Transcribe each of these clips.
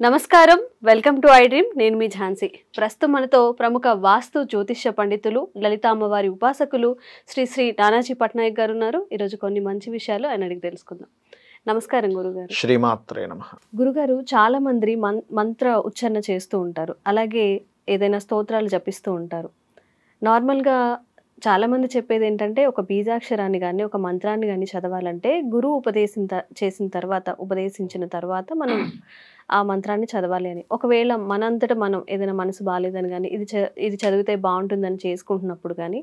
నమస్కారం welcome to I dream నేను మీ ఝాన్సీ ప్రస్తుతం మనతో ప్రముఖ వాస్తు జ్యోతిష్య పండితులు లలిత అమ్మవారి ఉపాసకులు శ్రీ శ్రీ నానాజీ పట్నాయక్ గారు ఉన్నారు ఈరోజు కొన్ని మంచి విషయాలు ఆయన అడిగి తెలుసుకుందాం నమస్కారం గురుగారు శ్రీమాత్రే నమః గురుగారు చాలా మంది మంత్ర ఉచ్చారణ చేస్తూ ఉంటారు అలాగే ఏదైనా స్తోత్రాలు జపిస్తూ ఉంటారు నార్మల్గా చాలా మంది చెప్పేది ఏంటంటే ఒక బీజాక్షరాన్ని కానీ ఒక మంత్రాన్ని కానీ చదవాలంటే గురువు ఉపదేశించిన తర్వాత మనం ఆ మంత్రాన్ని చదవాలి అని ఒకవేళ మనంతట మనం ఏదైనా మనసు బాగాలేదని కానీ ఇది చదివితే బాగుంటుందని చేసుకుంటున్నప్పుడు కానీ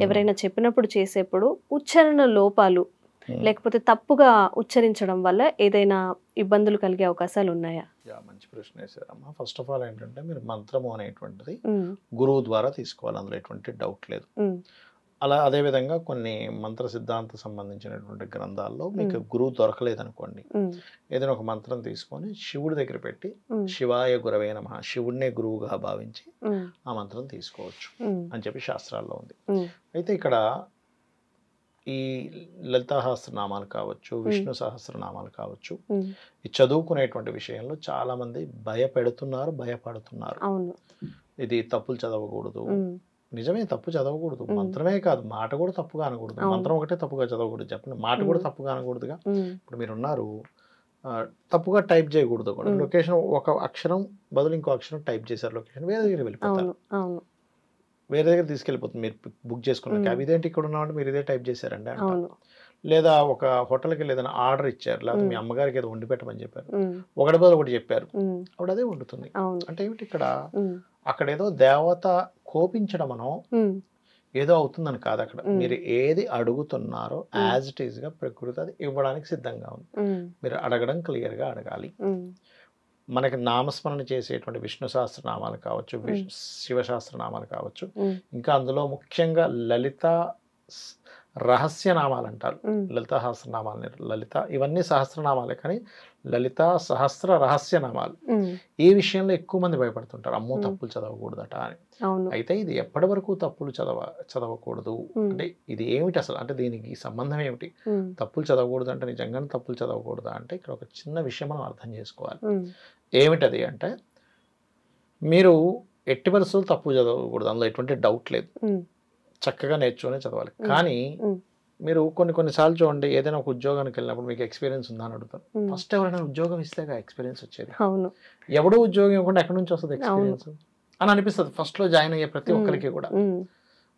ఎవరైనా చెప్పినప్పుడు చేసేప్పుడు ఉచ్చారణ లోపాలు లేకపోతే తప్పుగా ఉచ్చరించడం వల్ల ఏదైనా ఇబ్బందులు కలిగే అవకాశాలు ఉన్నాయా? మంచి ప్రశ్న వేశారమ్మా. ఫస్ట్ ఆఫ్ ఆల్ ఏంటంటే మీరు మంత్రము అనేటువంటిది గురువు ద్వారా తీసుకోవాలి, అందులో ఎటువంటి డౌట్ లేదు. అలా అదేవిధంగా కొన్ని మంత్ర సిద్ధాంత సంబంధించినటువంటి గ్రంథాల్లో మీకు గురువు దొరకలేదనుకోండి, ఏదైనా ఒక మంత్రం తీసుకొని శివుడి దగ్గర పెట్టి శివాయ గురవే నమః, శివుడినే గురువుగా భావించి ఆ మంత్రం తీసుకోవచ్చు అని చెప్పి శాస్త్రాల్లో ఉంది. అయితే ఇక్కడ ఈ లలితా సహస్రనామాలు కావచ్చు, విష్ణు సహస్రనామాలు కావచ్చు, ఈ చదువుకునేటువంటి విషయంలో చాలా మంది భయపడుతున్నారు. ఇది తప్పులు చదవకూడదు. నిజమే, తప్పు చదవకూడదు. మంత్రమే కాదు, మాట కూడా తప్పుగా అనకూడదు. మంత్రం ఒకటే తప్పుగా చదవకూడదు, చెప్పండి. మాట కూడా తప్పుగా అనకూడదుగా. ఇప్పుడు మీరున్నారు, తప్పుగా టైప్ చేయకూడదు కూడా. లొకేషన్ ఒక అక్షరం బదులు ఇంకో అక్షరం టైప్ చేశారు, లొకేషన్ వేరే దగ్గర వెళ్ళిపోతారు, వేరే దగ్గర తీసుకెళ్ళిపోతుంది. మీరు బుక్ చేసుకున్న క్యాబ్ ఇదేంటి ఇక్కడ ఉన్నామంటే మీరు ఇదే టైప్ చేశారండి అంటారు. లేదా ఒక హోటల్కి ఏదైనా ఆర్డర్ ఇచ్చారు, లేకపోతే మీ అమ్మగారికి ఏదో వండి పెట్టమని చెప్పారు, ఒకటి బదులు ఒకటి చెప్పారు, అప్పుడు అదే వండుతుంది. అంటే ఏమిటి ఇక్కడ, అక్కడ ఏదో దేవత కోపించడం అనో ఏదో అవుతుందని కాదు. అక్కడ మీరు ఏది అడుగుతున్నారో యాజ్ ఇట్ ఈస్ గా ప్రకృతి అది ఇవ్వడానికి సిద్ధంగా ఉంది. మీరు అడగడం క్లియర్ గా అడగాలి. మనకి నామస్మరణ చేసేటువంటి విష్ణు సహస్రనామాలు కావచ్చు, శివశాస్త్రనామాలు కావచ్చు, ఇంకా అందులో ముఖ్యంగా లలిత రహస్యనామాలు అంటారు. లలిత సహస్రనామాలు, లలిత ఇవన్నీ సహస్రనామాలే, కానీ లలిత సహస్ర రహస్యనామాలు ఈ విషయంలో ఎక్కువ మంది భయపడుతుంటారు, అమ్మో తప్పులు చదవకూడదట అని. అయితే ఇది ఎప్పటి వరకు తప్పులు చదవకూడదు అంటే ఇది ఏమిటి అసలు, అంటే దీనికి సంబంధం ఏమిటి? తప్పులు చదవకూడదు అంటే నిజంగానే తప్పులు చదవకూడదా అంటే ఇక్కడ ఒక చిన్న విషయం మనం అర్థం చేసుకోవాలి. ఏమిటది అంటే, మీరు ఎట్టి పరిస్థితులు తప్పు చదవకూడదు, అందులో ఎటువంటి డౌట్ లేదు. చక్కగా నేర్చుకునే చదవాలి. కానీ మీరు కొన్నిసార్లు చూడండి, ఏదైనా ఒక ఉద్యోగానికి వెళ్ళినప్పుడు మీకు ఎక్స్పీరియన్స్ ఉందా అని అడుగుతారు. ఫస్ట్ ఎవరైనా ఉద్యోగం ఇస్తేగా ఎక్స్పీరియన్స్ వచ్చేది. ఎవడో ఉద్యోగం ఇవ్వకుండా ఎక్కడి నుంచి వస్తుంది ఎక్స్పీరియన్స్ అని అనిపిస్తుంది ఫస్ట్ లో జాయిన్ అయ్యే ప్రతి ఒక్కరికి కూడా.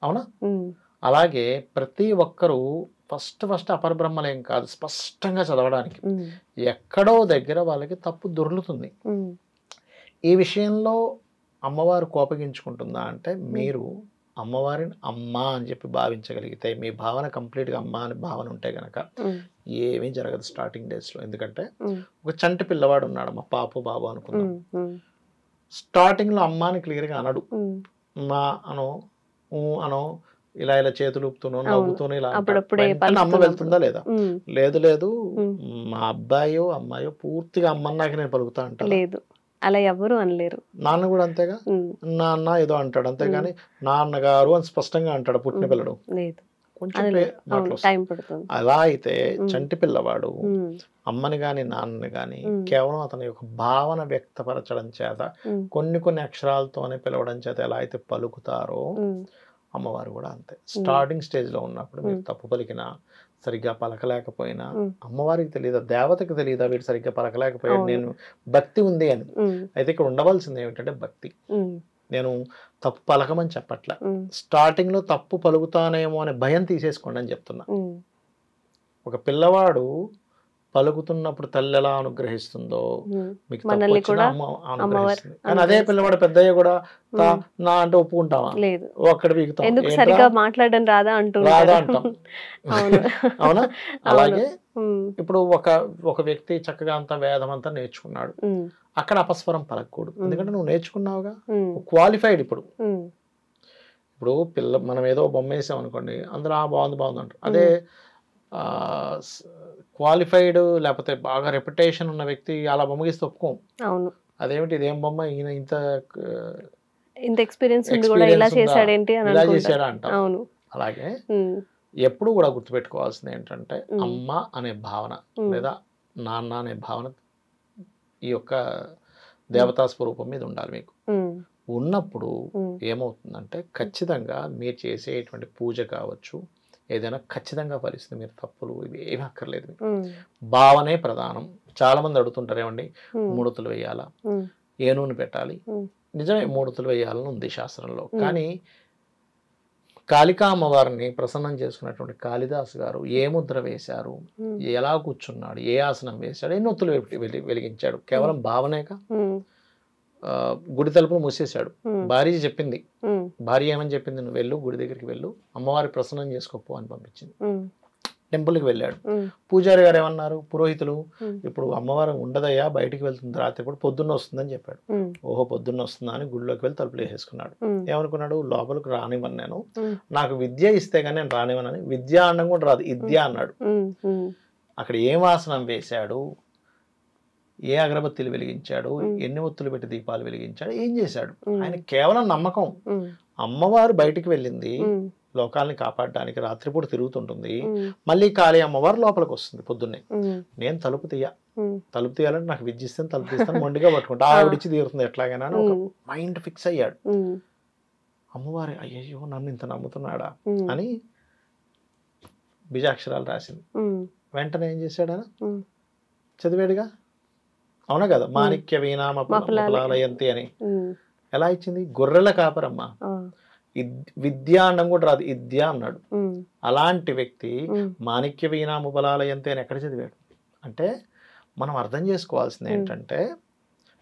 అవునా? అలాగే ప్రతి ఒక్కరూ ఫస్ట్ అపరబ్రహ్మలేం కాదు, స్పష్టంగా చదవడానికి ఎక్కడో దగ్గర వాళ్ళకి తప్పు దొర్లుతుంది. ఈ విషయంలో అమ్మవారు కోపగించుకుంటుందా అంటే, మీరు అమ్మవారిని అమ్మ అని చెప్పి భావించగలిగితే, మీ భావన కంప్లీట్గా అమ్మ అని భావన ఉంటే గనక ఏమీ జరగదు స్టార్టింగ్ డేస్లో. ఎందుకంటే ఒక చంటి పిల్లవాడు ఉన్నాడు, మా పాప బాబు అనుకుందాం. స్టార్టింగ్లో అమ్మ అని క్లియర్గా అనడు, మా అనో ఇలా చేతులు ఊపుతూనో నవ్వుతూనో ఇలా అమ్మ వెళ్తుందా లేదా? లేదు మా అబ్బాయో అమ్మాయో పూర్తిగా అమ్మన్నాక నేను పలుకుతా అంటాను. అలా ఎవరు అనలేరు. నాన్న కూడా అంతేగా, నాన్న ఏదో అంటాడు, అంతేగాని నాన్నగారు అని స్పష్టంగా అంటాడు పుట్టిన పిల్లడు. అలా అయితే చంటి పిల్లవాడు అమ్మని గాని నాన్నని గాని కేవలం అతని యొక్క భావన వ్యక్తపరచడం చేత, కొన్ని అక్షరాలతోనే పిలవడం చేత ఎలా అయితే పలుకుతారో అమ్మవారు కూడా అంతే. స్టార్టింగ్ స్టేజ్ లో ఉన్నప్పుడు మీరు తప్పు పలికినా, సరిగ్గా పలకలేకపోయినా అమ్మవారికి తెలియదా, దేవతకి తెలియదా వీడు సరిగ్గా పలకలేకపోయాడు, నేను భక్తి ఉంది అని. అయితే ఇక్కడ ఉండవలసింది ఏమిటంటే భక్తి. నేను తప్పు పలకమని చెప్పట్లా, స్టార్టింగ్ లో తప్పు పలుకుతానేమో అనే భయం తీసేసుకోండి అని చెప్తున్నా. ఒక పిల్లవాడు పలుకుతున్నప్పుడు తల్లి ఎలా అనుగ్రహిస్తుందో మీకు తప్పు వచ్చినా అమ్మ అనుగ్రహిస్తుంది. కానీ అదే పిల్లవాడు పెద్దయ్య కూడా నా అంటే ఒప్పుకుంటావా? అక్కడ మాట్లాడడం రాదా అంటాం. అవునా? అలాగే ఇప్పుడు ఒక వ్యక్తి చక్కగా అంతా వేదం అంతా నేర్చుకున్నాడు, అక్కడ అపస్వరం పలకూడదు. ఎందుకంటే నువ్వు నేర్చుకున్నావుగా, క్వాలిఫైడ్. ఇప్పుడు మనం ఏదో బొమ్మ వేసాం అనుకోండి, అందరూ బాగుంది అంటారు. అదే క్వాలిఫైడ్ లేకపోతే బాగా రెప్యుటేషన్ ఉన్న వ్యక్తి అలా బొమ్మ గీస్తే ఒప్పుకోం. అదేమిటి ఇదేం బొమ్మ, ఈయన ఇంత ఎక్స్పీరియన్స్ ఇలా చేశాడా అంటాం. అలాగే ఎప్పుడు కూడా గుర్తుపెట్టుకోవాల్సింది ఏంటంటే, అమ్మ అనే భావన లేదా నాన్న అనే భావన ఈ యొక్క దేవతా స్వరూపం మీద ఉండాలి మీకు. ఉమ్, ఉన్నప్పుడు ఉమ్, ఏమవుతుందంటే ఖచ్చితంగా మీరు చేసేటువంటి పూజ కావచ్చు ఏదైనా ఖచ్చితంగా ఫలిస్తుంది. మీరు తప్పులు ఇవి ఏమీ అక్కర్లేదు మీకు. ఉమ్, భావనే ప్రధానం. చాలా మంది అడుగుతుంటారు ఏమండి ఉమ్, మూడొత్తులు వేయాలా, ఉమ్, ఏ నూనె పెట్టాలి? ఉమ్, నిజమే మూడొత్తులు వేయాలని ఉంది శాస్త్రంలో. కానీ కాళికా అమ్మవారిని ప్రసన్నం చేసుకున్నటువంటి కాళిదాసు గారు ఏ ముద్ర వేశారు, ఉమ్, ఎలా కూర్చున్నాడు, ఏ ఆసనం వేశాడు, ఎన్ని ఒత్తులు వెలిగించాడు, కేవలం భావనేగా. ఉమ్, గుడి తలుపులు మూసేశాడు. ఉమ్, భార్య చెప్పింది, ఉమ్, భార్య ఏమని చెప్పింది, నువ్వు వెళ్ళు గుడి దగ్గరికి వెళ్ళు అమ్మవారి ప్రసన్నం చేసుకోపో అని పంపించింది. ఉమ్, టెంపుల్కి వెళ్ళాడు. ఉమ్, పూజారి గారు ఏమన్నారు, పురోహితులు ఉమ్, ఇప్పుడు అమ్మవారు ఉండదయ్యా బయటికి వెళ్తుంది రాత్రిపూట, పొద్దున్న వస్తుందని చెప్పాడు. ఉమ్, ఓహో పొద్దున్న వస్తుందా అని గుడిలోకి వెళ్ళి తలుపులు వేసేసుకున్నాడు. ఉమ్, ఏమనుకున్నాడు, లోపలికి రానివ్వను నేను, ఉమ్, నాకు విద్య ఇస్తే కానీ నేను రానివ్వనని విద్య అనడం కూడా రాదు విద్య అన్నాడు. ఉమ్, ఉమ్, అక్కడ ఏం ఆసనం వేశాడు, ఏ అగరబత్తిలు వెలిగించాడు, ఎన్ని ఒత్తులు పెట్టి దీపాలు వెలిగించాడు, ఏం చేశాడు? ఆయన కేవలం నమ్మకం. ఉమ్, అమ్మవారు బయటికి వెళ్ళింది ఉమ్, లోకాలని కాపాడడానికి, రాత్రిపూట తిరుగుతుంటుంది, ఉమ్, మళ్ళీ కాళీ అమ్మవారు లోపలికి వస్తుంది పొద్దున్నే. ఉమ్, నేను తలుపు ఉమ్, తలుపు తీయాలంటే నాకు విద్య ఇస్తాను, తలుపు తీస్తాను, మొండిగా పట్టుకుంటా, ఆవిడిచ్చి తీరుతుంది ఎట్లాగైనా అని ఒక మైండ్ ఫిక్స్ అయ్యాడు. ఉమ్, అమ్మవారి అయ్యయ్యో నన్ను ఇంత నమ్ముతున్నాడా ఉమ్, అని బీజాక్షరాలు రాసింది. ఉమ్, వెంటనే ఏం చేశాడు, ఉమ్, చదివాడుగా. అవునా కదా, మాణిక్య వీణామపలాలయంతి అని ఉమ్, ఎలా ఇచ్చింది? గొర్రెల కాపరమ్మ, ఆ, విద్య అనడం కూడా రాదు విద్య అన్నాడు. ఉమ్, అలాంటి వ్యక్తి ఉమ్, మాణిక్య వీణాముపలాలయంతి అని ఎక్కడ చదివాడు? అంటే మనం అర్థం చేసుకోవాల్సింది ఏంటంటే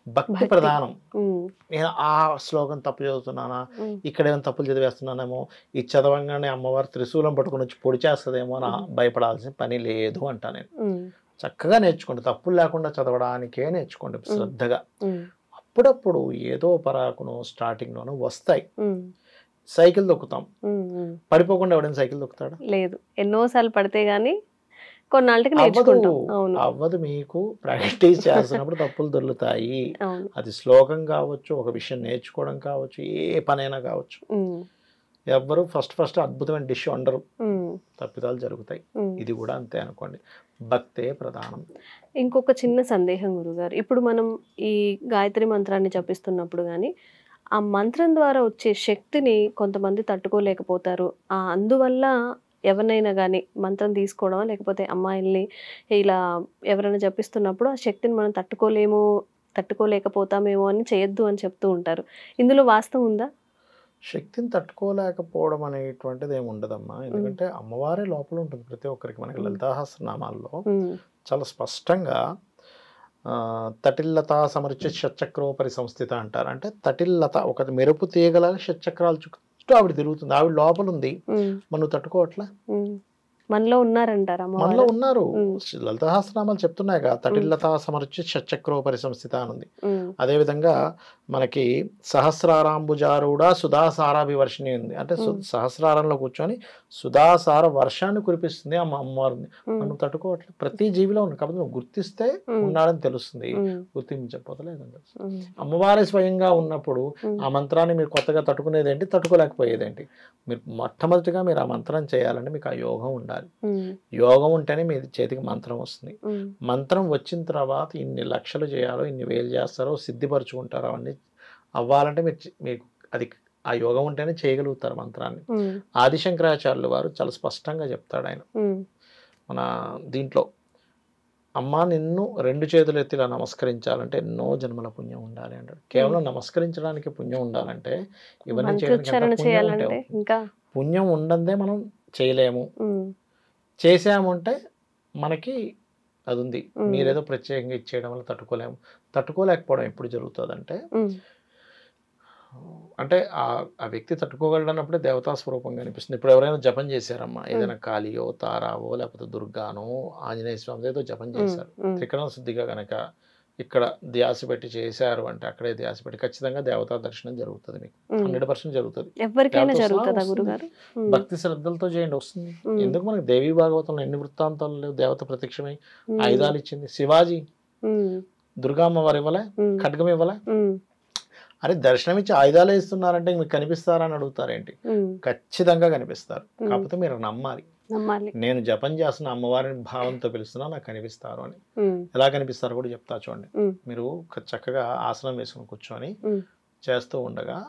భక్తి ప్రధానం. ఉమ్, నేను ఆ శ్లోకం తప్పు చదువుతున్నానా, ఉమ్, ఇక్కడ ఏమైనా తప్పులు చదివేస్తున్నానేమో, ఈ చదవంగానే అమ్మవారు త్రిశూలం పట్టుకుని వచ్చి పొడి చేస్తుందేమో అని భయపడాల్సిన పని లేదు అంటా నేను. ఉమ్, చక్కగా నేర్చుకోండి, తప్పులు లేకుండా చదవడానికే నేర్చుకోండి శ్రద్ధగా. ఉమ్, అప్పుడప్పుడు ఏదో పరాకును స్టార్టింగ్లోనూ వస్తాయి. ఉమ్, సైకిల్ తొక్కుతాం, ఉమ్, ఉమ్. పడిపోకుండా ఎవడైనా సైకిల్ తొక్కుతాడా? లేదు, ఎన్నోసార్లు పడితే గానీ కొన్నాళ్ళకి అవ్వదు. నేర్చుకుంటాం. అవును, అవ్వదు. మీకు ప్రాక్టీస్ చేస్తున్నప్పుడు తప్పులు దొరుకుతాయి. అవును, అది శ్లోకం కావచ్చు, ఒక విషయం నేర్చుకోవడం కావచ్చు, ఏ పనైనా కావచ్చు. ఉమ్, ఎవ్వరు ఫస్ట్ అద్భుతమైన డిష్ వండరు, ఉమ్, తప్పిదాలు జరుగుతాయి. ఉమ్. ఇది కూడా అంతే అనుకోండి, భక్తే ప్రధానం. ఇంకొక చిన్న సందేహం గురుగారు, ఇప్పుడు మనం ఈ గాయత్రి మంత్రాన్ని జపిస్తున్నప్పుడు కానీ ఆ మంత్రం ద్వారా వచ్చే శక్తిని కొంతమంది తట్టుకోలేకపోతారు. అందువల్ల ఎవరినైనా కానీ మంత్రం తీసుకోవడం లేకపోతే అమ్మాయిల్ని ఇలా ఎవరైనా జపిస్తున్నప్పుడు ఆ శక్తిని మనం తట్టుకోలేకపోతామేమో అని చేయొద్దు అని చెప్తూ ఉంటారు. ఇందులో వాస్తవం ఉందా? శక్తిని తట్టుకోలేకపోవడం అనేటువంటిది ఏమి ఉండదమ్మా. ఎందుకంటే అమ్మవారే లోపల ఉంటుంది ప్రతి ఒక్కరికి. మనకి లలితాసహస్రనామాల్లో ఉమ్, చాలా స్పష్టంగా తటిల్లత సమర్చి షట్చక్రోపరి సంస్థిత అంటారు. అంటే తటిల్లత ఒక మెరుపు తీగల షట్చక్రాలు చుట్టూ ఆవిడ తిరుగుతుంది, ఆవిడ లోపల ఉంది, ఉమ్, మనం తట్టుకోవట్లే. ఉమ్. మనలో ఉన్నారంటారా? మనలో ఉన్నారు. లలితాసహస్రనామాలు చెప్తున్నాయి కదా, తటిల్లత సమర్చి షట్చక్రోపరి సంస్థిత అని ఉంది. అదేవిధంగా మనకి సహస్రారాంబుజారుడ సుధాసారాభివర్షిణి ఉంది. అంటే సహస్రారంలో కూర్చొని సుధాసార వర్షాన్ని కురిపిస్తుంది అమ్మవారిని. మనం తట్టుకోవట్లేదు. ప్రతి జీవిలో ఉంది కాబట్టి నువ్వు గుర్తిస్తే ఉన్నాడని తెలుస్తుంది, గుర్తించకపోతే లేదని తెలుస్తుంది. అమ్మవారి స్వయంగా ఉన్నప్పుడు ఆ మంత్రాన్ని మీరు కొత్తగా తట్టుకునేదేంటి, తట్టుకోలేకపోయేదేంటి? మీరు మొట్టమొదటిగా మీరు ఆ మంత్రం చేయాలంటే మీకు ఆ యోగం ఉండాలి. యోగం ఉంటేనే మీ చేతికి మంత్రం వస్తుంది. మంత్రం వచ్చిన తర్వాత ఇన్ని లక్షలు చేయాలో, ఇన్ని వేలు చేస్తారో, సిద్ధిపరచుకుంటారో, అవన్నీ అవ్వాలంటే మీకు అది ఆ యోగం ఉంటేనే చేయగలుగుతారు మంత్రాన్ని. ఆదిశంకరాచార్యులు వారు చాలా స్పష్టంగా చెప్తాడు ఆయన మన దీంట్లో, అమ్మ నిన్ను 2 చేతులు ఎత్తి ఇలా నమస్కరించాలంటే ఎన్నో జన్మల పుణ్యం ఉండాలి అంటాడు. కేవలం నమస్కరించడానికి పుణ్యం ఉండాలంటే ఇవన్నీ చేయడానికి ఇంకా పుణ్యం ఉండందే మనం చేయలేము. చేసామంటే మనకి అది ఉంది. మీరేదో ప్రత్యేకంగా ఇచ్చేయడం వల్ల తట్టుకోలేము. తట్టుకోలేకపోవడం ఎప్పుడు జరుగుతుంది అంటే ఆ వ్యక్తి తట్టుకోగలడు అన్నప్పుడే దేవతా స్వరూపం కనిపిస్తుంది. ఇప్పుడు ఎవరైనా జపం చేశారమ్మా, ఏదైనా కాళీయో తారావో లేకపోతే దుర్గానో ఆంజనేయ స్వామి ఏదో జపం చేశారు, త్రికరణ శుద్ధిగా కనుక ఇక్కడ ధ్యాస పెట్టి చేశారు అంటే అక్కడే ధ్యాస పెట్టి ఖచ్చితంగా దేవతా దర్శనం జరుగుతుంది. మీకు 100% జరుగుతుంది. ఎవరికైనా జరుగుతుందా గురుగారు? భక్తి శ్రద్ధలతో చేయండి, వస్తుంది. ఎందుకు మనకి దేవీ భాగవతంలో ఎన్ని వృత్తాంతాలు లేవు, దేవత ప్రత్యక్షమై ఆయుధాలు ఇచ్చింది. శివాజీ దుర్గామ్మ వారు ఇవ్వలే, ఖడ్గం ఇవ్వలే. అరే దర్శనం ఇచ్చి ఆయుధాలు ఇస్తున్నారంటే మీకు కనిపిస్తారా అని అడుగుతారేంటి? ఖచ్చితంగా కనిపిస్తారు. కాకపోతే మీరు నమ్మాలి. నమ్మాలి. నేను జపం చేస్తున్న అమ్మవారిని భావంతో పిలుస్తున్నా, నాకు కనిపిస్తారు అని. ఎలా కనిపిస్తారో కూడా చెప్తా చూడండి. మీరు చక్కగా ఆసనం వేసుకుని కూర్చొని చేస్తూ ఉండగా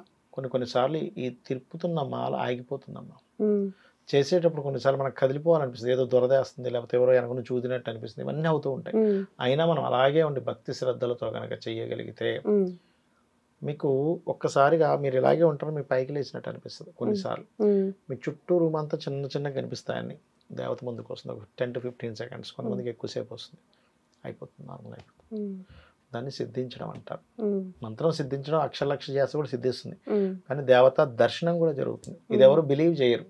కొన్నిసార్లు ఈ తిరుపుతున్న మాల ఆగిపోతుందమ్మా. చేసేటప్పుడు కొన్నిసార్లు మనకు కదిలిపోవాలనిపిస్తుంది, ఏదో దురదేస్తుంది, లేకపోతే ఎవరో వెనక చూదినట్టు అనిపిస్తుంది, ఇవన్నీ అవుతూ ఉంటాయి. అయినా మనం అలాగే ఉండి భక్తి శ్రద్ధలతో కనుక చెయ్యగలిగితే మీకు ఒక్కసారిగా మీరు ఇలాగే ఉంటారు, మీ పైకి లేచినట్టు అనిపిస్తుంది. కొన్నిసార్లు మీ చుట్టూ రూమ్ అంతా చిన్న చిన్నగా కనిపిస్తాయని దేవత ముందుకు వస్తుంది, ఒక 10 to 15 seconds, కొంతమందికి ఎక్కువసేపు వస్తుంది, అయిపోతుంది, నార్మల్ అయిపోతుంది. దాన్ని సిద్ధించడం అంటారు. మంత్రం సిద్ధించడం అక్షరలక్ష చేస్తే కూడా సిద్ధిస్తుంది, కానీ దేవత దర్శనం కూడా జరుగుతుంది. ఇది ఎవరు బిలీవ్ చేయరు,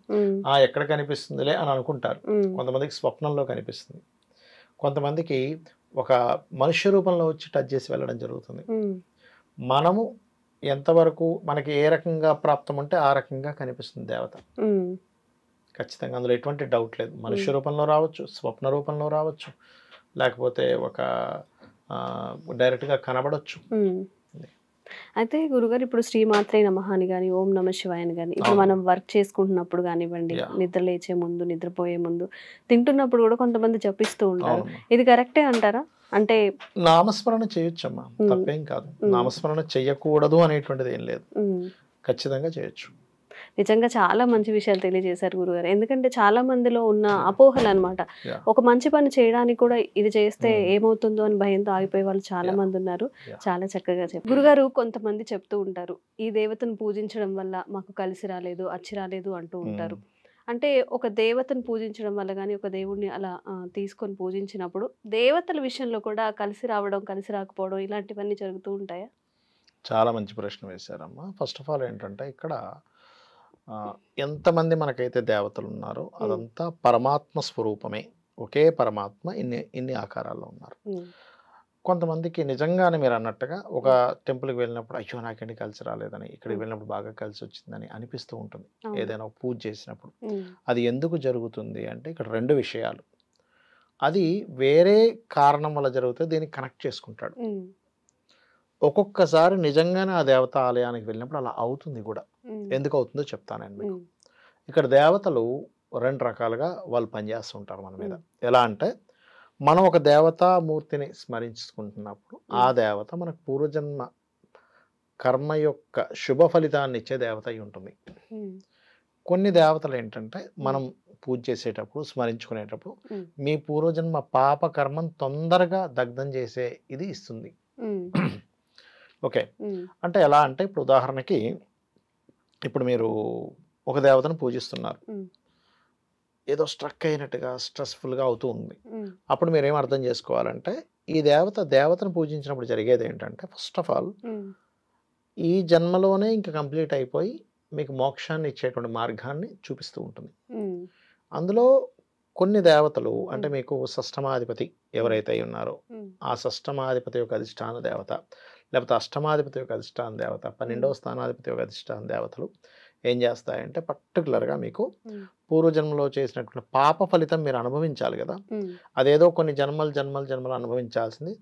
ఎక్కడ కనిపిస్తుందిలే అని అనుకుంటారు. కొంతమందికి స్వప్నంలో కనిపిస్తుంది, కొంతమందికి ఒక మనుష్య రూపంలో వచ్చి టచ్ చేసి వెళ్ళడం జరుగుతుంది. మనము ఎంతవరకు మనకి ఏ రకంగా ప్రాప్తం ఉంటే ఆ రకంగా కనిపిస్తుంది దేవత, ఖచ్చితంగా, అందులో ఎటువంటి డౌట్ లేదు. మనుష్య రూపంలో రావచ్చు, స్వప్న రూపంలో రావచ్చు, లేకపోతే ఒక డైరెక్ట్గా కనబడవచ్చు. అయితే గురుగారు, ఇప్పుడు శ్రీమాత్రే నమః అని కానీ, ఓం నమ శివాయ అని కానీ, ఇప్పుడు మనం వర్క్ చేసుకుంటున్నప్పుడు కానివ్వండి, నిద్ర లేచే ముందు, నిద్రపోయే ముందు, తింటున్నప్పుడు కూడా కొంతమంది జపిస్తూ ఉంటారు. ఇది కరెక్టే అంటారా? అంటే నామస్మరణ చేయొచ్చమ్మా, తప్పేం కాదు. నామస్మరణ చెయ్యకూడదు అనేటువంటిది ఏం లేదు, ఖచ్చితంగా చేయొచ్చు. నిజంగా చాలా మంచి విషయాలు తెలియజేశారు గురుగారు. ఎందుకంటే చాలా మందిలో ఉన్న అపోహలు అనమాట. ఒక మంచి పని చేయడానికి కూడా ఇది చేస్తే ఏమవుతుందో అని భయంతో ఆగిపోయే వాళ్ళు చాలా మంది ఉన్నారు. చాలా చక్కగా చెప్పారు గురుగారు. కొంతమంది చెప్తూ ఉంటారు, ఈ దేవతను పూజించడం వల్ల మాకు కలిసి రాలేదు, అచ్చి రాలేదు అంటూ ఉంటారు. అంటే ఒక దేవతను పూజించడం వల్ల కానీ, ఒక దేవుడిని అలా తీసుకొని పూజించినప్పుడు దేవతల విషయంలో కూడా కలిసి రావడం, కలిసి రాకపోవడం ఇలాంటివన్నీ జరుగుతూ ఉంటాయా? చాలా మంచి ప్రశ్న వేశారమ్మా. ఫస్ట్ ఆఫ్ ఆల్ ఏంటంటే, ఇక్కడ ఎంతమంది మనకైతే దేవతలు ఉన్నారో అదంతా పరమాత్మ స్వరూపమే. ఒకే పరమాత్మ ఇన్ని ఆకారాల్లో ఉన్నారు. కొంతమందికి నిజంగానే మీరు అన్నట్టుగా ఒక టెంపుల్కి వెళ్ళినప్పుడు అయ్యో నాకేంటి కలిసి రాలేదని, ఇక్కడికి వెళ్ళినప్పుడు బాగా కలిసి వచ్చిందని అనిపిస్తూ ఉంటుంది. ఏదైనా ఒక పూజ చేసినప్పుడు అది ఎందుకు జరుగుతుంది అంటే, ఇక్కడ 2 విషయాలు. అది వేరే కారణం వల్ల జరిగితే దీన్ని కనెక్ట్ చేసుకుంటాడు. ఒక్కొక్కసారి నిజంగానే ఆ దేవత ఆలయానికి వెళ్ళినప్పుడు అలా అవుతుంది కూడా. ఎందుకు అవుతుందో చెప్తాను నేను మీకు. ఇక్కడ దేవతలు 2 రకాలుగా వాళ్ళు పనిచేస్తుంటారు మన మీద. ఎలా అంటే, మనం ఒక దేవతామూర్తిని స్మరించుకుంటున్నప్పుడు ఆ దేవత మనకు పూర్వజన్మ కర్మ యొక్క శుభ ఫలితాన్ని ఇచ్చే దేవత అయి ఉంటుంది. కొన్ని దేవతలు ఏంటంటే, మనం పూజ చేసేటప్పుడు స్మరించుకునేటప్పుడు మీ పూర్వజన్మ పాప కర్మను తొందరగా దగ్ధం చేసే ఇది ఇస్తుంది. ఓకే, అంటే ఎలా అంటే, ఇప్పుడు ఉదాహరణకి ఇప్పుడు మీరు ఒక దేవతను పూజిస్తున్నారు, ఏదో స్ట్రక్ అయినట్టుగా స్ట్రెస్ఫుల్గా అవుతూ ఉంది. అప్పుడు మీరు ఏం అర్థం చేసుకోవాలంటే, ఈ దేవతను పూజించినప్పుడు జరిగేది ఏంటంటే, ఫస్ట్ ఆఫ్ ఆల్ ఈ జన్మలోనే ఇంకా కంప్లీట్ అయిపోయి మీకు మోక్షాన్ని ఇచ్చేటువంటి మార్గాన్ని చూపిస్తూ ఉంటుంది. అందులో కొన్ని దేవతలు అంటే మీకు షష్టమాధిపతి ఎవరైతే ఉన్నారో ఆ షష్టమాధిపతి యొక్క అధిష్టాన దేవత, లేకపోతే అష్టమాధిపతి యొక్క అధిష్టాన దేవత, 12వ స్థానాధిపతి యొక్క అధిష్టాన దేవతలు ఏం చేస్తాయంటే, పర్టికులర్గా మీకు పూర్వజన్మలో చేసినటువంటి పాప ఫలితం మీరు అనుభవించాలి కదా, అదేదో కొన్ని జన్మలు అనుభవించాల్సింది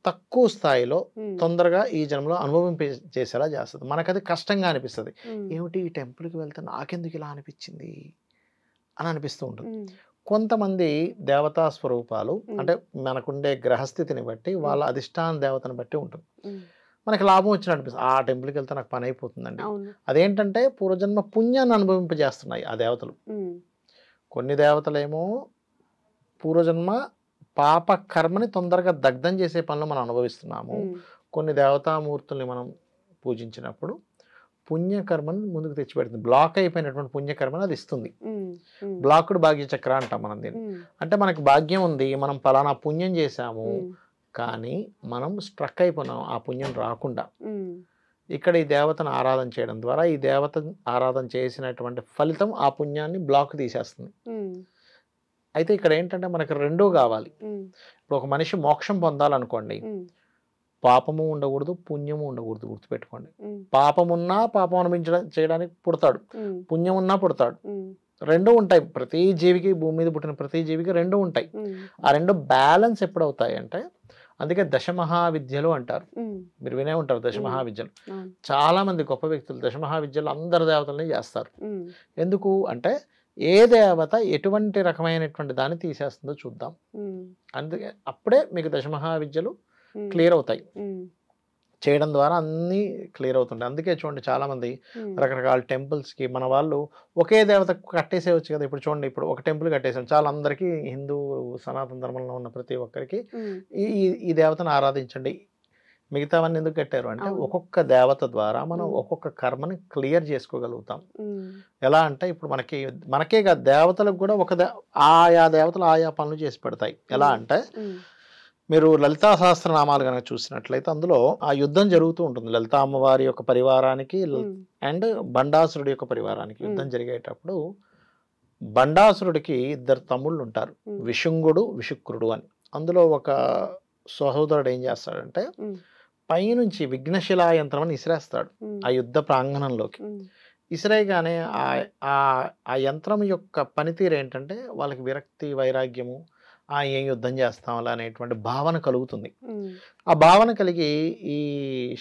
తక్కువ స్థాయిలో తొందరగా ఈ జన్మలో చేసేలా చేస్తుంది. మనకు అది కష్టంగా అనిపిస్తుంది. ఏమిటి ఈ టెంపుల్కి వెళ్తే నాకెందుకు ఇలా అనిపించింది అని అనిపిస్తూ ఉంటుంది. కొంతమంది దేవతా స్వరూపాలు అంటే మనకుండే గ్రహస్థితిని బట్టి వాళ్ళ అధిష్టాన దేవతను బట్టి ఉంటుంది. మనకి లాభం వచ్చినట్టు అనిపిస్తుంది, ఆ టెంపుల్కి వెళ్తే నాకు పని అయిపోతుందండి. అదేంటంటే పూర్వజన్మ పుణ్యాన్ని అనుభవింపజేస్తున్నాయి ఆ దేవతలు. కొన్ని దేవతలేమో పూర్వజన్మ పాప కర్మని తొందరగా దగ్ధం చేసే పనులు మనం అనుభవిస్తున్నాము. కొన్ని దేవతామూర్తుల్ని మనం పూజించినప్పుడు పుణ్యకర్మను ముందుకు తెచ్చిపెడుతుంది. బ్లాక్ అయిపోయినటువంటి పుణ్యకర్మను అది ఇస్తుంది. బ్లాక్డ్ భాగ్య చక్ర అంటాం మనం దీన్ని. అంటే మనకి భాగ్యం ఉంది, మనం పలానా పుణ్యం చేశాము, కానీ మనం స్ట్రక్ అయిపోయినాం ఆ పుణ్యం రాకుండా. ఇక్కడ ఈ దేవతను ఆరాధన చేయడం ద్వారా ఈ దేవత ఆరాధన చేసినటువంటి ఫలితం ఆ పుణ్యాన్ని బ్లాక్ తీసేస్తుంది. అయితే ఇక్కడ ఏంటంటే మనకి 2 కావాలి. ఇప్పుడు ఒక మనిషి మోక్షం పొందాలనుకోండి, పాపము ఉండకూడదు, పుణ్యము ఉండకూడదు, గుర్తుపెట్టుకోండి. పాపమున్నా పాపం అనిపించడం చేయడానికి పుడతాడు, పుణ్యం ఉన్నా పుడతాడు. 2 ఉంటాయి ప్రతి జీవికి, భూమి మీద పుట్టిన ప్రతి జీవికి 2 ఉంటాయి. ఆ 2 బ్యాలెన్స్ ఎప్పుడు అవుతాయి అంటే, అందుకే దశమహావిద్యలు అంటారు. మీరు వినే ఉంటారు దశమహావిద్యలు. చాలా మంది గొప్ప వ్యక్తులు దశమహావిద్యలు అందరు దేవతల్ని చేస్తారు. ఎందుకు అంటే ఏ దేవత ఎటువంటి రకమైనటువంటి దాన్ని తీసేస్తుందో చూద్దాం. అందుకే అప్పుడే మీకు దశమహావిద్యలు క్లియర్ అవుతాయి. చేయడం ద్వారా అన్నీ క్లియర్ అవుతుంటాయి. అందుకే చూడండి చాలామంది రకరకాల టెంపుల్స్కి మన వాళ్ళు ఒకే దేవత కట్టేసేయచ్చు కదా. ఇప్పుడు చూడండి, ఇప్పుడు ఒక టెంపుల్ కట్టేసాం, చాలా అందరికీ హిందూ సనాతన ధర్మంలో ఉన్న ప్రతి ఒక్కరికి ఈ దేవతను ఆరాధించండి. మిగతావన్నీ ఎందుకు కట్టారు అంటే ఒక్కొక్క దేవత ద్వారా మనం ఒక్కొక్క కర్మని క్లియర్ చేసుకోగలుగుతాం. ఎలా అంటే ఇప్పుడు మనకే కాదు, దేవతలకు కూడా ఆయా దేవతలు ఆయా పనులు చేసి పెడతాయి. ఎలా అంటే మీరు లలితా సహస్రనామాలు కనుక చూసినట్లయితే అందులో ఆ యుద్ధం జరుగుతూ ఉంటుంది. లలితా అమ్మవారి యొక్క పరివారానికి అండ్ బండాసురుడి యొక్క పరివారానికి యుద్ధం జరిగేటప్పుడు బండాసురుడికి 2 తమ్ముళ్ళు ఉంటారు, విశుంగుడు విశుక్రుడు అని. అందులో ఒక సహోదరుడు ఏం చేస్తాడంటే పైనుంచి విఘ్నశిలా యంత్రం అని ఇసిరేస్తాడు ఆ యుద్ధ ప్రాంగణంలోకి. ఇసిరేయగానే ఆ యంత్రం యొక్క పనితీరు ఏంటంటే వాళ్ళకి విరక్తి, వైరాగ్యము, ఏం యుద్ధం చేస్తాంలా అనేటువంటి భావన కలుగుతుంది. ఆ భావన కలిగి ఈ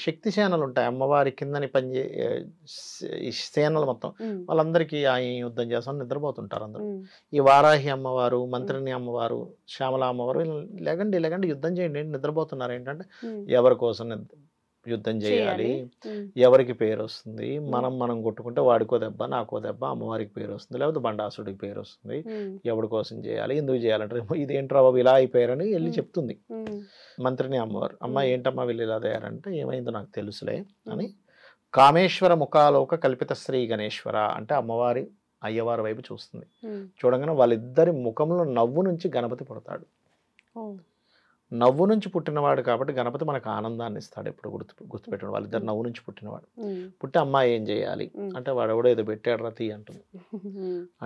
శక్తి సేనలు ఉంటాయి, అమ్మవారి కిందని ఈ సేనలు మొత్తం వాళ్ళందరికీ ఏం యుద్ధం చేస్తామని నిద్రపోతుంటారు అందరూ. ఈ వారాహి అమ్మవారు, మంత్రిని అమ్మవారు, శ్యామల అమ్మవారు లెగండి యుద్ధం చేయండి, నిద్రపోతున్నారు. ఏంటంటే ఎవరి కోసం యుద్ధం చేయాలి, ఎవరికి పేరు వస్తుంది, మనం కొట్టుకుంటే వాడికో దెబ్బ, నాకో దెబ్బ, అమ్మవారికి పేరు వస్తుంది, లేకపోతే బండాసుడికి పేరు వస్తుంది, ఎవరి కోసం చేయాలి, ఎందుకు చేయాలంటే ఇదేంట్రా బాబు ఇలా అయిపోయారని వెళ్ళి చెప్తుంది మంత్రిని అమ్మవారు. అమ్మ ఏంటమ్మా వీళ్ళు ఇలా తయారంటే ఏమైందో నాకు తెలుసులే అని కామేశ్వర ముఖాలోక కల్పిత శ్రీ గణేశ్వర అంటే అమ్మవారి అయ్యవారి వైపు చూస్తుంది. చూడగానే వాళ్ళిద్దరి ముఖంలో నవ్వు నుంచి గణపతి పుడతాడు. నవ్వు నుంచి పుట్టినవాడు కాబట్టి గణపతి మనకు ఆనందాన్ని ఇస్తాడు. ఎప్పుడు గుర్తుపెట్టాడు, వాళ్ళిద్దరు నవ్వు నుంచి పుట్టినవాడు. పుట్టి అమ్మాయి ఏం చేయాలి అంటే వాడు ఎవడో ఏదో పెట్టాడు రతి అంటుంది.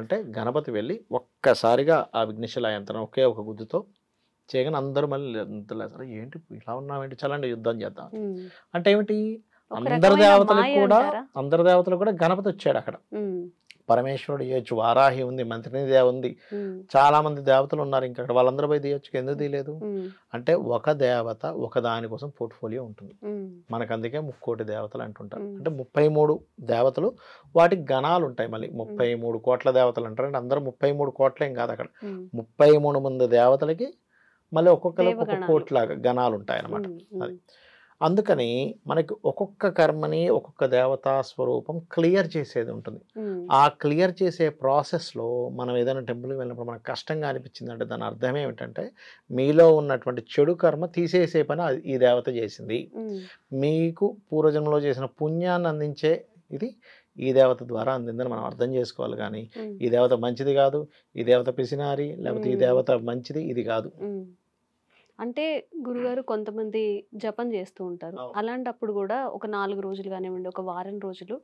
అంటే గణపతి వెళ్ళి ఒక్కసారిగా ఆ విఘ్నేశ్వర యంత్రం ఒకే ఒక గుద్దుతో చేయగానే అందరూ మళ్ళీ ఏంటి ఇలా ఉన్నామేంటి, చలండి యుద్ధం చేద్దాం అంటే ఏమిటి, అందరి దేవతలకు కూడా గణపతి వచ్చాడు అక్కడ. పరమేశ్వరుడు చేయొచ్చు, వారాహి ఉంది, మంత్రిని దేవ ఉంది, చాలా మంది దేవతలు ఉన్నారు ఇంకా అక్కడ, వాళ్ళందరూ పోయి తీయొచ్చు, ఎందుకు తీయలేదు అంటే ఒక దేవత ఒక దానికోసం పోర్ట్ఫోలియో ఉంటుంది మనకు. అందుకే 30 దేవతలు అంటుంటారు. అంటే 33 దేవతలు, వాటికి గణాలు ఉంటాయి మళ్ళీ. 33 కోట్ల దేవతలు అంటారు. అంటే అందరూ 33 కోట్లేం కాదు, అక్కడ 33 మంది దేవతలకి మళ్ళీ ఒక్కొక్కరికి ఒక్కొక్క కోట్లాగా గణాలు ఉంటాయి అన్నమాట. అది అందుకని మనకి ఒక్కొక్క కర్మని ఒక్కొక్క దేవతా స్వరూపం క్లియర్ చేసేది ఉంటుంది. ఆ క్లియర్ చేసే ప్రాసెస్లో మనం ఏదైనా టెంపుల్కి వెళ్ళినప్పుడు మనకు కష్టంగా అనిపించింది అంటే దాని అర్థం ఏమిటంటే మీలో ఉన్నటువంటి చెడు కర్మ తీసేసే పని ఈ దేవత చేసింది. మీకు పూర్వజన్మలో చేసిన పుణ్యాన్ని అందించే ఇది ఈ దేవత ద్వారా అందిందని మనం అర్థం చేసుకోవాలి. కానీ ఈ దేవత మంచిది కాదు, ఈ దేవత పిసినారి, లేకపోతే ఈ దేవత మంచిది ఇది కాదు. అంటే గురుగారు కొంతమంది జపం చేస్తూ ఉంటారు. అలాంటప్పుడు కూడా ఒక 4 రోజులు కానివ్వండి, ఒక వారం రోజులు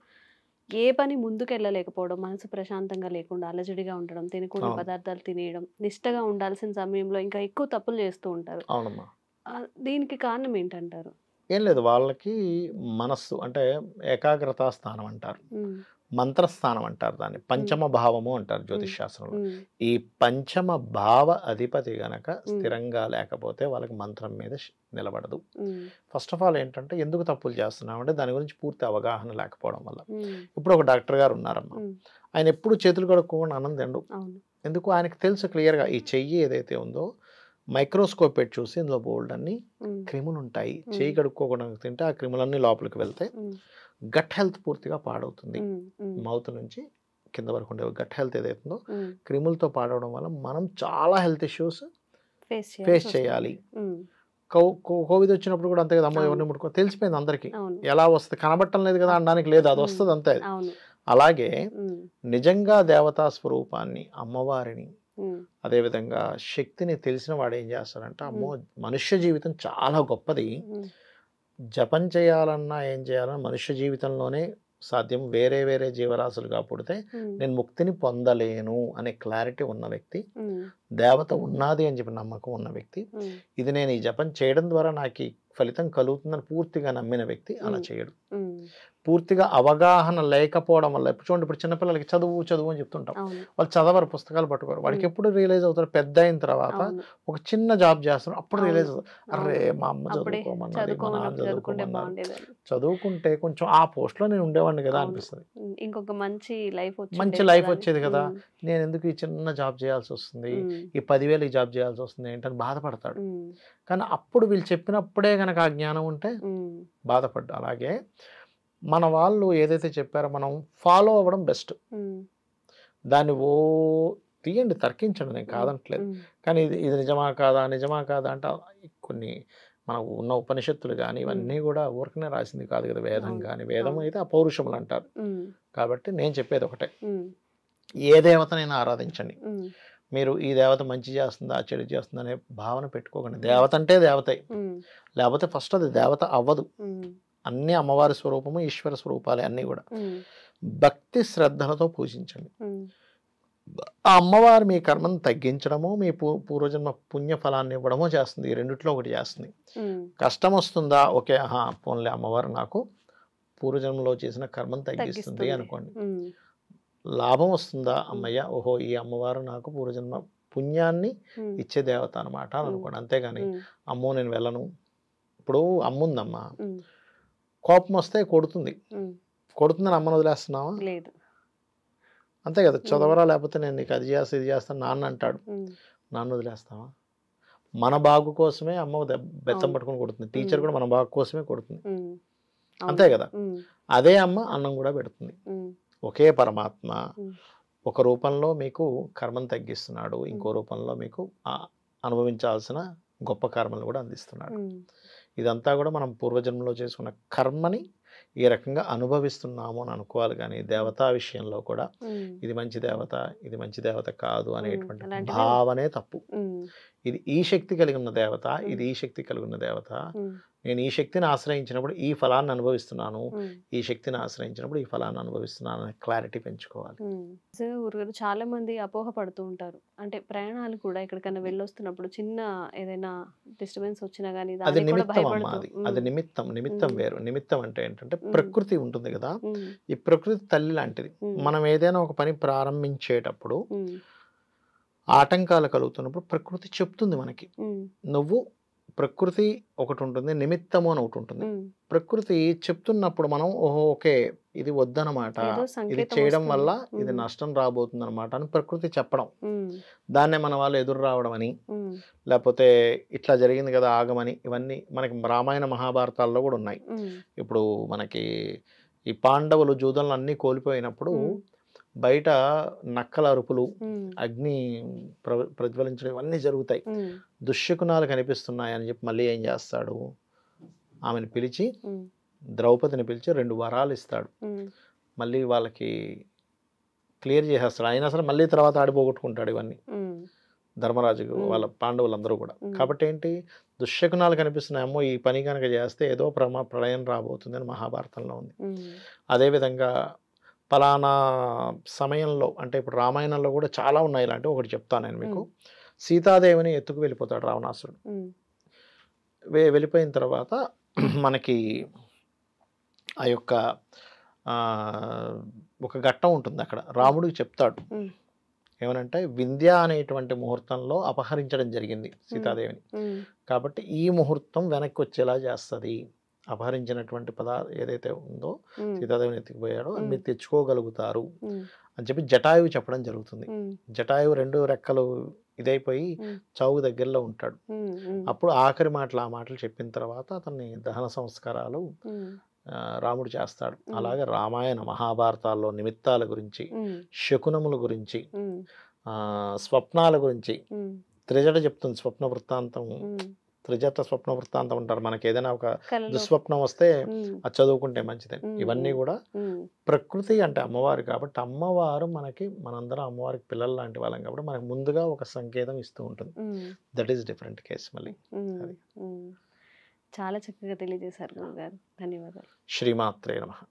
ఏ పని ముందుకు వెళ్ళలేకపోవడం, మనసు ప్రశాంతంగా లేకుండా అలజడిగా ఉండడం, తినకూడని పదార్థాలు తినేయడం, నిష్టగా ఉండాల్సిన సమయంలో ఇంకా ఎక్కువ తప్పులు చేస్తూ ఉంటారు. దీనికి కారణం ఏంటంటారు? ఏం లేదు, వాళ్ళకి మనస్సు అంటే ఏకాగ్రతా స్థానం అంటారు, మంత్రస్థానం అంటారు, దాన్ని పంచమ భావము అంటారు జ్యోతిష్ శాస్త్రంలో. ఈ పంచమ భావ అధిపతి గనక స్థిరంగా లేకపోతే వాళ్ళకి మంత్రం మీద నిలబడదు. ఫస్ట్ ఆఫ్ ఆల్ ఏంటంటే ఎందుకు తప్పులు చేస్తున్నామంటే దాని గురించి పూర్తి అవగాహన లేకపోవడం వల్ల. ఇప్పుడు ఒక డాక్టర్ గారు ఉన్నారమ్మా, ఆయన ఎప్పుడు చేతులు కడుక్కోకుండా అన్నం తిండు. ఎందుకు, ఆయనకు తెలుసు క్లియర్గా ఈ చెయ్యి ఏదైతే ఉందో మైక్రోస్కోప్ పెట్టి చూసి ఇందులో బోల్డ్ అన్ని క్రిములు ఉంటాయి. చెయ్యి కడుక్కోకుండా తింటే ఆ క్రిములన్నీ లోపలికి వెళ్తే గట్ హెల్త్ పూర్తిగా పాడవుతుంది. మౌత్ నుంచి కింద వరకు ఉండే గట్ హెల్త్ ఏదైతుందో క్రిములతో పాడవడం వల్ల మనం చాలా హెల్త్ ఇష్యూస్ ఫేస్ చేయాలి. కోవిడ్ వచ్చినప్పుడు కూడా అంతే కదా, అమ్మ ఎవరిని ముట్టుకో తెలిసిపోయింది అందరికీ. ఎలా వస్తుంది కనబట్టం లేదు కదా అనడానికి లేదు, అది వస్తుంది అంతే. అలాగే నిజంగా దేవతా స్వరూపాన్ని, అమ్మవారిని, అదేవిధంగా శక్తిని తెలిసిన వాడు ఏం చేస్తాడంటే అమ్మో మనుష్య జీవితం చాలా గొప్పది, జపం చేయాలన్నా ఏం చేయాలన్నా మనుష్య జీవితంలోనే సాధ్యం, వేరే వేరే జీవరాశులుగా పుడితే నేను ముక్తిని పొందలేను అనే క్లారిటీ ఉన్న వ్యక్తి, దేవత ఉన్నది అని చెప్పి నమ్మకం ఉన్న వ్యక్తి, ఇది నేను ఈ జపం చేయడం ద్వారా నాకు ఈ ఫలితం కలుగుతుందని పూర్తిగా నమ్మిన వ్యక్తి అలా చేయడు. పూర్తిగా అవగాహన లేకపోవడం వల్ల ఇప్పుడు చూడండి, ఇప్పుడు చిన్నపిల్లలకి చదువు చదువు అని చెప్తుంటాం, వాళ్ళు చదవరు, పుస్తకాలు పట్టుకోరు. వాడికి ఎప్పుడు రియలైజ్ అవుతారు, పెద్ద అయిన తర్వాత ఒక చిన్న జాబ్ చేస్తున్నారు, అప్పుడు రియలైజ్ అవుతారు, అరే మా అమ్మ చదువుకోమన్నది, మా నాన్న చదువుకోమన్నారు, చదువుకుంటే కొంచెం ఆ పోస్ట్లో నేను ఉండేవాడిని కదా అనిపిస్తుంది, ఇంకొక మంచి లైఫ్ వచ్చేది కదా, నేను ఎందుకు ఈ చిన్న జాబ్ చేయాల్సి వస్తుంది, ఈ 10,000 జాబ్ చేయాల్సి వస్తుంది ఏంటని బాధపడతాడు. కానీ అప్పుడు వీళ్ళు చెప్పినప్పుడే కనుక ఆ జ్ఞానం ఉంటే బాధపడ్డా. అలాగే మన వాళ్ళు ఏదైతే చెప్పారో మనం ఫాలో అవ్వడం బెస్ట్. దాన్ని తీయండి, తర్కించండి, నేను కాదంటలేదు. కానీ ఇది ఇది నిజమా కాదా అంటే కొన్ని మనకు ఉన్న ఉపనిషత్తులు కానీ ఇవన్నీ కూడా ఊరికనే రాసింది కాదు కదా, వేదం కానీ. వేదం అయితే అపౌరుషములు అంటారు. కాబట్టి నేను చెప్పేది ఒకటే, ఏ దేవతనైనా ఆరాధించండి. మీరు ఈ దేవత మంచి చేస్తుందా చెడు చేస్తుందా అనే భావన పెట్టుకోకండి. దేవత అంటే దేవతే, లేకపోతే ఫస్ట్ అది దేవత అవ్వదు. అన్ని అమ్మవారి స్వరూపము, ఈశ్వర స్వరూపాలే అన్నీ కూడా. భక్తి శ్రద్ధలతో పూజించండి. ఆ అమ్మవారు మీ కర్మను తగ్గించడము, మీ పూర్వజన్మ పుణ్య ఫలాన్ని ఇవ్వడమో చేస్తుంది. ఈ రెండిట్లో ఒకటి చేస్తుంది. కష్టం వస్తుందా, ఓకే, పోన్లే అమ్మవారు నాకు పూర్వజన్మలో చేసిన కర్మను తగ్గిస్తుంది అనుకోండి. లాభం వస్తుందా, అమ్మయ్య ఓహో ఈ అమ్మవారు నాకు పూర్వజన్మ పుణ్యాన్ని ఇచ్చే దేవత అనమాట అని అనుకోండి. అంతేగాని అమ్మో నేను వెళ్ళను. ఇప్పుడు అమ్ముందమ్మ, కోపం వస్తే కొడుతుందని అమ్మను వదిలేస్తున్నావా? లేదు. అంతే కదా, చదవరా లేకపోతే నేను నీకు అది చేస్తా ఇది చేస్తాను నాన్న అంటాడు, నాన్న వదిలేస్తావా? మన బాగు కోసమే అమ్మ బెత్తం పట్టుకుని కొడుతుంది. టీచర్ కూడా మన బాగు కోసమే కొడుతుంది, అంతే కదా. అదే అమ్మ అన్నం కూడా పెడుతుంది. ఒకే పరమాత్మ ఒక రూపంలో మీకు కర్మను తగ్గిస్తున్నాడు, ఇంకో రూపంలో మీకు అనుభవించాల్సిన గొప్ప కర్మను కూడా అందిస్తున్నాడు. ఇదంతా కూడా మనం పూర్వజన్మలో చేసుకున్న కర్మని ఈ రకంగా అనుభవిస్తున్నాము అని అనుకోవాలి. కానీ దేవతా విషయంలో కూడా ఇది మంచి దేవత, ఇది మంచి దేవత కాదు అనేటువంటి భావనే తప్పు. ఇది ఈ శక్తి కలిగి ఉన్న దేవత, ఇది ఈ శక్తి కలిగి ఉన్న దేవత, నేను ఈ శక్తిని ఆశ్రయించినప్పుడు ఈ ఫలాన్ని అనుభవిస్తున్నాను, ఈ శక్తిని ఆశ్రయించినప్పుడు ఈ ఫలాన్ని అనుభవిస్తున్నాను అనే క్లారిటీ పెంచుకోవాలి. చాలా మంది అపోహ పడుతూ ఉంటారు, అంటే ప్రయాణాలు కూడా ఎక్కడికైనా వెళ్ళొస్తున్నప్పుడు చిన్న ఏదైనా డిస్టర్బెన్స్ వచ్చినా కానీ అది నిమిత్తం అమ్మా, అది నిమిత్తం వేరు. నిమిత్తం అంటే ఏంటంటే ప్రకృతి ఉంటుంది కదా, ఈ ప్రకృతి తల్లి లాంటిది. మనం ఏదైనా ఒక పని ప్రారంభించేటప్పుడు ఆటంకాలు కలుగుతున్నప్పుడు ప్రకృతి చెప్తుంది మనకి, నువ్వు ప్రకృతి ఒకటి ఉంటుంది, నిమిత్తము అని ఒకటి ఉంటుంది. ప్రకృతి చెప్తున్నప్పుడు మనం ఓహో ఓకే ఇది వద్దనమాట, ఇది చేయడం వల్ల ఇది నష్టం రాబోతుంది అనమాట అని ప్రకృతి చెప్పడం, దాన్నే మన వాళ్ళు ఎదురు రావడం అని, లేకపోతే ఇట్లా జరిగింది కదా ఆగమని, ఇవన్నీ మనకి రామాయణ మహాభారతాల్లో కూడా ఉన్నాయి. ఇప్పుడు మనకి ఈ పాండవులు జూదంలో అన్నీ కోల్పోయినప్పుడు బయట నక్కల అరుపులు, అగ్ని ప్రజ్వలించడం ఇవన్నీ జరుగుతాయి. దుశ్శకునాలు కనిపిస్తున్నాయని చెప్పి మళ్ళీ ఏం చేస్తాడు, ఆమెను పిలిచి ద్రౌపదిని పిలిచి 2 వరాలు ఇస్తాడు. మళ్ళీ వాళ్ళకి క్లియర్ చేసేస్తాడు. అయినా సరే మళ్ళీ తర్వాత ఆడిపోగొట్టుకుంటాడు ఇవన్నీ ధర్మరాజు వాళ్ళ పాండవులందరూ కూడా. కాబట్టి ఏంటి, దుశ్శకునాలు కనిపిస్తున్నాయి, అమ్మో ఈ పని కనుక చేస్తే ఏదో ప్రళయం రాబోతుంది అని మహాభారతంలో ఉంది. అదేవిధంగా ఫలానా సమయంలో, అంటే ఇప్పుడు రామాయణంలో కూడా చాలా ఉన్నాయి ఇలాంటివి. ఒకటి చెప్తాను నేను మీకు. సీతాదేవిని ఎత్తుకు వెళ్ళిపోతాడు రావణాసురుడు. వెళ్ళిపోయిన తర్వాత మనకి ఆ యొక్క ఒక ఘట్టం ఉంటుంది అక్కడ. రాముడికి చెప్తాడు ఏమనంటే, వింధ్య అనేటువంటి ముహూర్తంలో అపహరించడం జరిగింది సీతాదేవిని, కాబట్టి ఈ ముహూర్తం వెనక్కి వచ్చేలా చేస్తుంది. అపహరించినటువంటి ఏదైతే ఉందో సీతాదేవిని ఎత్తుకుపోయాడో అది మీరు తెచ్చుకోగలుగుతారు అని చెప్పి జటాయువు చెప్పడం జరుగుతుంది. జటాయువు 2 రెక్కలు ఇదైపోయి చావు దగ్గరలో ఉంటాడు. అప్పుడు ఆఖరి మాటలు ఆ మాటలు చెప్పిన తర్వాత అతన్ని దహన సంస్కారాలు రాముడు చేస్తాడు. అలాగే రామాయణ మహాభారతాల్లో నిమిత్తాల గురించి, శకునముల గురించి, స్వప్నాల గురించి త్రిజట చెప్తుంది. స్వప్న వృత్తాంతం, త్రిజట స్వప్న వృత్తాంతం అంటారు. మనకి ఏదైనా ఒక దుస్వప్నం వస్తే అది చదువుకుంటే మంచిది. ఇవన్నీ కూడా ప్రకృతి అంటే అమ్మవారు కాబట్టి, అమ్మవారు మనందరం అమ్మవారికి పిల్లలు లాంటి వాళ్ళం కాబట్టి మనకు ముందుగా ఒక సంకేతం ఇస్తూ ఉంటుంది. That is different case. మళ్ళీ చాలా చక్కగా తెలియజేశారు గురుగారు, ధన్యవాదాలు. శ్రీమాత్రే నమః.